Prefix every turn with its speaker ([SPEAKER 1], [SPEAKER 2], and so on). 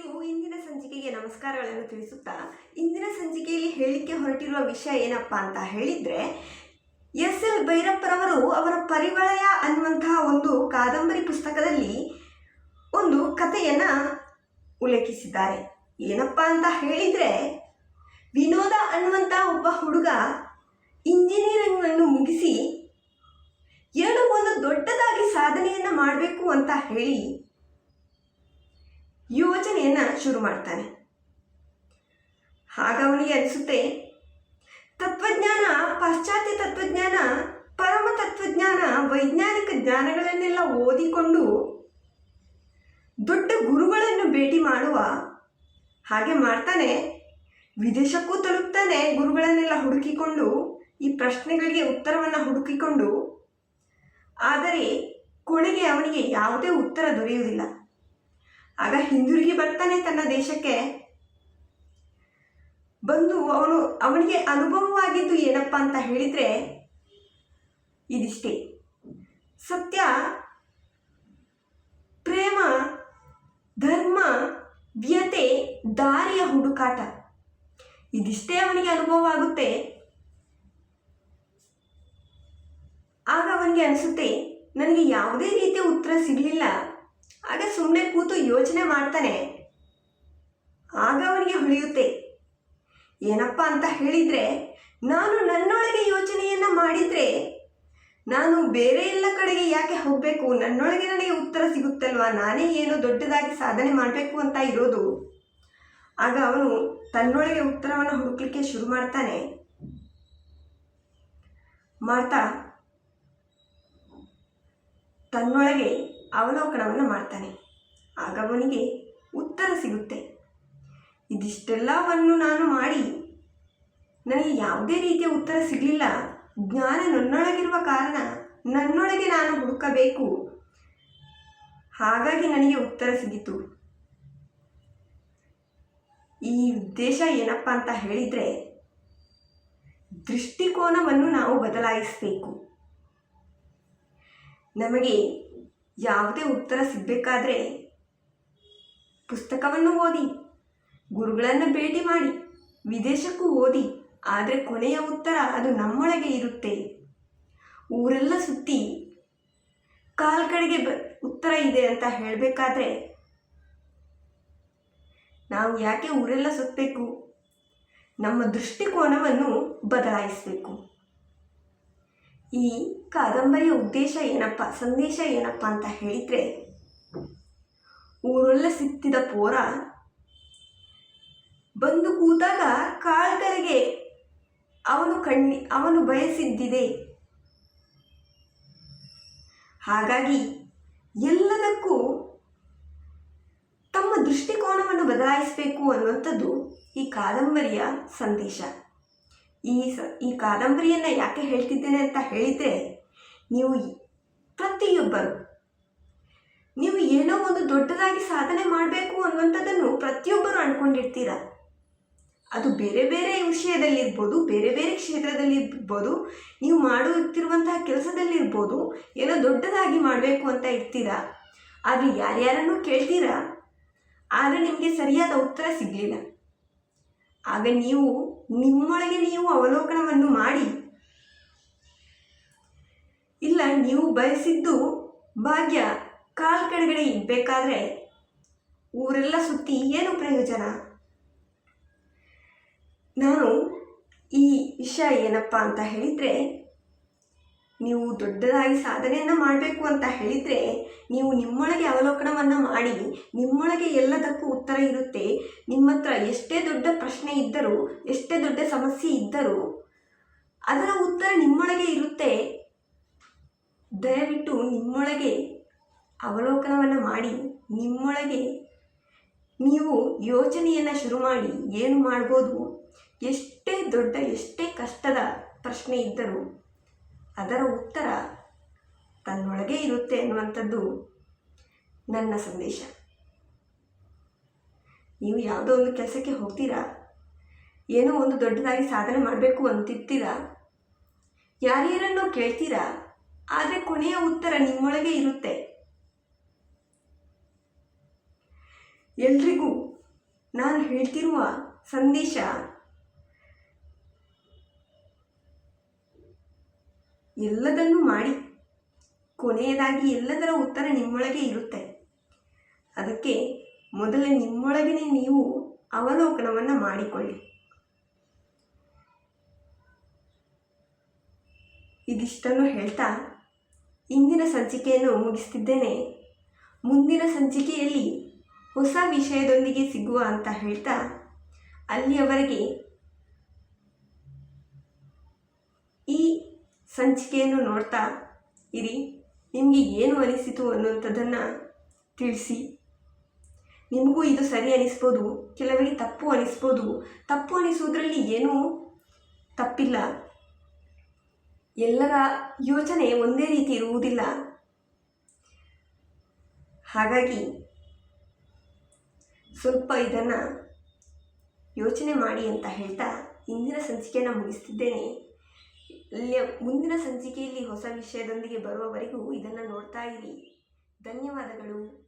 [SPEAKER 1] ಎಲ್ಲರಿಗೂ ಇಂದಿನ ಸಂಚಿಕೆಗೆ ನಮಸ್ಕಾರಗಳನ್ನು ತಿಳಿಸುತ್ತಾ, ಇಂದಿನ ಸಂಚಿಕೆಯಲ್ಲಿ ಹೇಳಿಕೆ ಹೊರಟಿರುವ ವಿಷಯ ಏನಪ್ಪಾ ಅಂತ ಹೇಳಿದರೆ, ಎಸ್.ಎಲ್. ಭೈರಪ್ಪರವರು ಅವರ ಪರಿವಲಯ ಅನ್ನುವಂತಹ ಒಂದು ಕಾದಂಬರಿ ಪುಸ್ತಕದಲ್ಲಿ ಒಂದು ಕಥೆಯನ್ನು ಉಲ್ಲೇಖಿಸಿದ್ದಾರೆ. ಏನಪ್ಪಾ ಅಂತ ಹೇಳಿದರೆ, ವಿನೋದ ಅನ್ನುವಂಥ ಒಬ್ಬ ಹುಡುಗ ಇಂಜಿನಿಯರಿಂಗನ್ನು ಮುಗಿಸಿ ಒಂದು ದೊಡ್ಡದಾಗಿ ಸಾಧನೆಯನ್ನು ಮಾಡಬೇಕು ಅಂತ ಹೇಳಿ ಯೋಜನೆಯನ್ನು ಶುರು ಮಾಡ್ತಾನೆ. ಆಗ ಅವನಿಗೆ ಅನಿಸುತ್ತೆ, ತತ್ವಜ್ಞಾನ, ಪಾಶ್ಚಾತ್ಯ ತತ್ವಜ್ಞಾನ, ಪರಮ ತತ್ವಜ್ಞಾನ, ವೈಜ್ಞಾನಿಕ ಜ್ಞಾನಗಳನ್ನೆಲ್ಲ ಓದಿಕೊಂಡು ದೊಡ್ಡ ಗುರುಗಳನ್ನು ಭೇಟಿ ಮಾಡುವ ಹಾಗೆ ಮಾಡ್ತಾನೆ. ವಿದೇಶಕ್ಕೂ ತಲುಪ್ತಾನೆ, ಗುರುಗಳನ್ನೆಲ್ಲ ಹುಡುಕಿಕೊಂಡು, ಈ ಪ್ರಶ್ನೆಗಳಿಗೆ ಉತ್ತರವನ್ನು ಹುಡುಕಿಕೊಂಡು. ಆದರೆ ಕೊನೆಗೆ ಅವನಿಗೆ ಯಾವುದೇ ಉತ್ತರ ದೊರೆಯುವುದಿಲ್ಲ. ಆಗ ಹಿಂದಿರುಗಿ ಬರ್ತಾನೆ ತನ್ನ ದೇಶಕ್ಕೆ. ಬಂದು ಅವನಿಗೆ ಅನುಭವವಾಗಿದ್ದು ಏನಪ್ಪ ಅಂತ ಹೇಳಿದರೆ ಇದಿಷ್ಟೇ: ಸತ್ಯ, ಪ್ರೇಮ, ಧರ್ಮ, ವ್ಯತೆ, ದಾರಿಯ ಹುಡುಕಾಟ. ಇದಿಷ್ಟೇ ಅವನಿಗೆ ಅನುಭವ ಆಗುತ್ತೆ. ಆಗ ಅವನಿಗೆ ಅನಿಸುತ್ತೆ, ನನಗೆ ಯಾವುದೇ ರೀತಿಯ ಉತ್ತರ ಸಿಗಲಿಲ್ಲ. ಆಗ ಸುಮ್ಮನೆ ಕೂತು ಯೋಚನೆ ಮಾಡ್ತಾನೆ. ಆಗ ಅವನಿಗೆ ಹೊಳೆಯುತ್ತೆ, ಏನಪ್ಪ ಅಂತ ಹೇಳಿದರೆ, ನಾನು ನನ್ನೊಳಗೆ ಯೋಚನೆಯನ್ನು ಮಾಡಿದರೆ ನಾನು ಬೇರೆ ಎಲ್ಲ ಕಡೆಗೆ ಯಾಕೆ ಹೋಗಬೇಕು? ನನ್ನೊಳಗೆ ನನಗೆ ಉತ್ತರ ಸಿಗುತ್ತಲ್ವಾ, ನಾನೇ ಏನೋ ದೊಡ್ಡದಾಗಿ ಸಾಧನೆ ಮಾಡಬೇಕು ಅಂತ ಇರೋದು. ಆಗ ಅವನು ತನ್ನೊಳಗೆ ಉತ್ತರವನ್ನು ಹುಡುಕಲಿಕ್ಕೆ ಶುರು ಮಾಡ್ತಾನೆ. ಮಾಡ್ತಾ ತನ್ನೊಳಗೆ ಅವಲೋಕನವನ್ನು ಮಾಡ್ತಾನೆ. ಆಗ ಅವನಿಗೆ ಉತ್ತರ ಸಿಗುತ್ತೆ. ಇದಿಷ್ಟೆಲ್ಲವನ್ನು ನಾನು ಮಾಡಿ ನನಗೆ ಯಾವುದೇ ರೀತಿಯ ಉತ್ತರ ಸಿಗಲಿಲ್ಲ. ಜ್ಞಾನ ನನ್ನೊಳಗಿರುವ ಕಾರಣ ನನ್ನೊಳಗೆ ನಾನು ಹುಡುಕಬೇಕು, ಹಾಗಾಗಿ ನನಗೆ ಉತ್ತರ ಸಿಗಿತು. ಈ ಉದ್ದೇಶ ಏನಪ್ಪ ಅಂತ ಹೇಳಿದರೆ, ದೃಷ್ಟಿಕೋನವನ್ನು ನಾವು ಬದಲಾಯಿಸಬೇಕು. ನಮಗೆ ಯಾವುದೇ ಉತ್ತರ ಸಿಗಬೇಕಾದ್ರೆ ಪುಸ್ತಕವನ್ನು ಓದಿ, ಗುರುಗಳನ್ನು ಭೇಟಿ ಮಾಡಿ, ವಿದೇಶಕ್ಕೂ ಓದಿ. ಆದರೆ ಕೊನೆಯ ಉತ್ತರ ಅದು ನಮ್ಮೊಳಗೆ ಇರುತ್ತೆ. ಊರೆಲ್ಲ ಸುತ್ತಿ ಕಾಲ್ ಕಡೆಗೆ ಉತ್ತರ ಇದೆ ಅಂತ ಹೇಳಬೇಕಾದ್ರೆ ನಾವು ಯಾಕೆ ಊರೆಲ್ಲ ಸುತ್ತಬೇಕು? ನಮ್ಮ ದೃಷ್ಟಿಕೋನವನ್ನು ಬದಲಾಯಿಸಬೇಕು. ಈ ಕಾದಂಬರಿಯ ಉದ್ದೇಶ ಏನಪ್ಪ, ಸಂದೇಶ ಏನಪ್ಪ ಅಂತ ಹೇಳಿದರೆ, ಊರೆಲ್ಲ ಸುತ್ತಿದ ಪೋರ ಬಂದು ಕೂತಾಗ ಕಾಳ್ಗಳಿಗೆ ಅವನು ಬಯಸಿದ್ದಿದೆ. ಹಾಗಾಗಿ ಎಲ್ಲದಕ್ಕೂ ತಮ್ಮ ದೃಷ್ಟಿಕೋನವನ್ನು ಬದಲಾಯಿಸಬೇಕು ಅನ್ನುವಂಥದ್ದು ಈ ಕಾದಂಬರಿಯ ಸಂದೇಶ. ಈ ಕಾದಂಬರಿಯನ್ನು ಯಾಕೆ ಹೇಳ್ತಿದ್ದೇನೆ ಅಂತ ಹೇಳಿದರೆ, ನೀವು ಏನೋ ಒಂದು ದೊಡ್ಡದಾಗಿ ಸಾಧನೆ ಮಾಡಬೇಕು ಅನ್ನುವಂಥದ್ದನ್ನು ಪ್ರತಿಯೊಬ್ಬರು ಅಂದ್ಕೊಂಡಿರ್ತೀರ. ಅದು ಬೇರೆ ಬೇರೆ ವಿಷಯದಲ್ಲಿರ್ಬೋದು, ಬೇರೆ ಬೇರೆ ಕ್ಷೇತ್ರದಲ್ಲಿರ್ಬೋದು, ನೀವು ಮಾಡುತ್ತಿರುವಂತಹ ಕೆಲಸದಲ್ಲಿರ್ಬೋದು, ಏನೋ ದೊಡ್ಡದಾಗಿ ಮಾಡಬೇಕು ಅಂತ ಇರ್ತೀರ. ಆದರೆ ಯಾರ್ಯಾರನ್ನು ಕೇಳ್ತೀರಾ, ಆದರೆ ನಿಮಗೆ ಸರಿಯಾದ ಉತ್ತರ ಸಿಗಲಿಲ್ಲ. ಆಗ ನಿಮ್ಮೊಳಗೆ ನೀವು ಅವಲೋಕನವನ್ನು ಮಾಡಿ, ಇಲ್ಲ ನೀವು ಬಯಸಿದ್ದು ಭಾಗ್ಯ ಕಾಲ್ ಕೆಳಗಡೆ ಇರಬೇಕಾದ್ರೆ ಊರೆಲ್ಲ ಸುತ್ತಿ ಏನು ಪ್ರಯೋಜನ? ನಾನು ಈ ವಿಷಯ ಏನಪ್ಪ ಅಂತ ಹೇಳಿದರೆ, ನೀವು ದೊಡ್ಡದಾಗಿ ಸಾಧನೆಯನ್ನು ಮಾಡಬೇಕು ಅಂತ ಹೇಳಿದರೆ ನೀವು ನಿಮ್ಮೊಳಗೆ ಅವಲೋಕನವನ್ನು ಮಾಡಿ, ನಿಮ್ಮೊಳಗೆ ಎಲ್ಲದಕ್ಕೂ ಉತ್ತರ ಇರುತ್ತೆ. ನಿಮ್ಮ ಹತ್ರ ಎಷ್ಟೇ ದೊಡ್ಡ ಪ್ರಶ್ನೆ ಇದ್ದರೂ, ಎಷ್ಟೇ ದೊಡ್ಡ ಸಮಸ್ಯೆ ಇದ್ದರೂ ಅದರ ಉತ್ತರ ನಿಮ್ಮೊಳಗೆ ಇರುತ್ತೆ. ದಯವಿಟ್ಟು ನಿಮ್ಮೊಳಗೆ ಅವಲೋಕನವನ್ನು ಮಾಡಿ, ನಿಮ್ಮೊಳಗೆ ನೀವು ಯೋಚನೆಯನ್ನು ಶುರು ಮಾಡಿ, ಏನು ಮಾಡ್ಬೋದು, ಎಷ್ಟೇ ದೊಡ್ಡ ಎಷ್ಟೇ ಕಷ್ಟದ ಪ್ರಶ್ನೆ ಇದ್ದರೂ ಅದರ ಉತ್ತರ ತನ್ನೊಳಗೆ ಇರುತ್ತೆ ಅನ್ನುವಂಥದ್ದು ನನ್ನ ಸಂದೇಶ. ನೀವು ಯಾವುದೋ ಒಂದು ಕೆಲಸಕ್ಕೆ ಹೋಗ್ತೀರಾ, ಏನೋ ಒಂದು ದೊಡ್ಡದಾಗಿ ಸಾಧನೆ ಮಾಡಬೇಕು ಅಂತಿರ್ತೀರಾ, ಯಾರ್ಯಾರನ್ನೋ ಕೇಳ್ತೀರಾ, ಆದರೆ ಕೊನೆಯ ಉತ್ತರ ನಿಮ್ಮೊಳಗೆ ಇರುತ್ತೆ. ಎಲ್ರಿಗೂ ನಾನು ಹೇಳ್ತಿರುವ ಸಂದೇಶ ಎಲ್ಲದನ್ನೂ ಮಾಡಿ, ಕೊನೆಯದಾಗಿ ಎಲ್ಲದರ ಉತ್ತರ ನಿಮ್ಮೊಳಗೆ ಇರುತ್ತೆ. ಅದಕ್ಕೆ ಮೊದಲೇ ನಿಮ್ಮೊಳಗೇ ನೀವು ಅವಲೋಕನವನ್ನು ಮಾಡಿಕೊಳ್ಳಿ. ಇದಿಷ್ಟನ್ನು ಹೇಳ್ತಾ ಇಂದಿನ ಸಂಚಿಕೆಯನ್ನು ಮುಗಿಸ್ತಿದ್ದೇನೆ. ಮುಂದಿನ ಸಂಚಿಕೆಯಲ್ಲಿ ಹೊಸ ವಿಷಯದೊಂದಿಗೆ ಸಿಗುವ ಅಂತ ಹೇಳ್ತಾ, ಅಲ್ಲಿಯವರೆಗೆ ಈ ಸಂಚಿಕೆಯನ್ನು ನೋಡ್ತಾ ಇರಿ. ನಿಮಗೆ ಏನು ಅನಿಸಿತು ಅನ್ನುವಂಥದ್ದನ್ನು ತಿಳಿಸಿ. ನಿಮಗೂ ಇದು ಸರಿ ಅನಿಸ್ಬೋದು, ಕೆಲವರಿಗೆ ತಪ್ಪು ಅನಿಸ್ಬೋದು. ತಪ್ಪು ಅನಿಸುವುದರಲ್ಲಿ ಏನೂ ತಪ್ಪಿಲ್ಲ. ಎಲ್ಲರ ಯೋಚನೆ ಒಂದೇ ರೀತಿ ಇರುವುದಿಲ್ಲ. ಹಾಗಾಗಿ ಸ್ವಲ್ಪ ಇದನ್ನು ಯೋಚನೆ ಮಾಡಿ ಅಂತ ಹೇಳ್ತಾ ಇಂದಿನ ಸಂಚಿಕೆಯನ್ನು ಮುಗಿಸ್ತಿದ್ದೇನೆ. ಮುಂದಿನ ಸಂಚಿಕೆಯಲ್ಲಿ ಹೊಸ ವಿಷಯದೊಂದಿಗೆ ಬರುವವರೆಗೂ ಇದನ್ನು ನೋಡ್ತಾ ಇರಿ. ಧನ್ಯವಾದಗಳು.